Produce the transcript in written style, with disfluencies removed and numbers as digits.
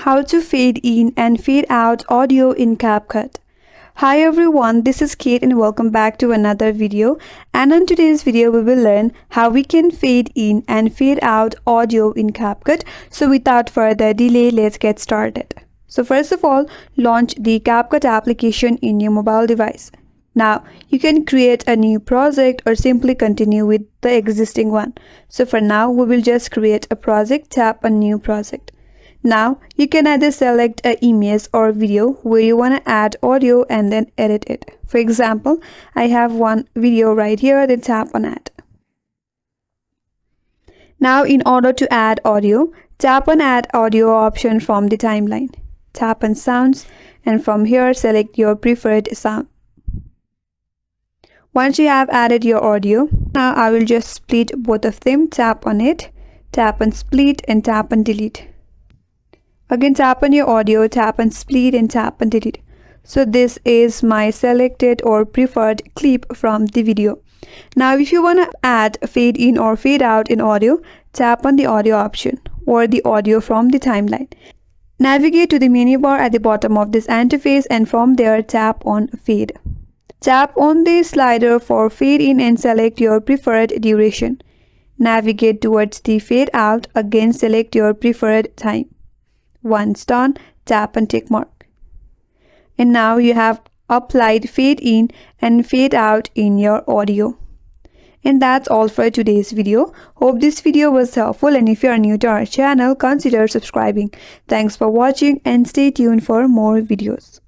How to fade in and fade out audio in CapCut. Hi everyone, this is Kate and welcome back to another video. And in today's video we will learn how we can fade in and fade out audio in CapCut. So without further delay, let's get started. So first of all, launch the CapCut application in your mobile device. Now, you can create a new project or simply continue with the existing one. So for now, we will just create a project, tap on new project. Now, you can either select an image or video where you want to add audio and then edit it. For example, I have one video right here, then tap on add. Now, in order to add audio, tap on add audio option from the timeline. Tap on sounds and from here select your preferred sound. Once you have added your audio, now I will just split both of them. Tap on it, tap on split and tap on delete. Again tap on your audio, tap on split and tap on delete. So this is my selected or preferred clip from the video. Now if you want to add fade in or fade out in audio, tap on the audio option or the audio from the timeline. Navigate to the menu bar at the bottom of this interface and from there tap on fade. Tap on the slider for fade in and select your preferred duration. Navigate towards the fade out, again select your preferred time. Once done, tap on tick mark. And now you have applied fade in and fade out in your audio. And that's all for today's video. Hope this video was helpful, and if you are new to our channel, consider subscribing. Thanks for watching and stay tuned for more videos.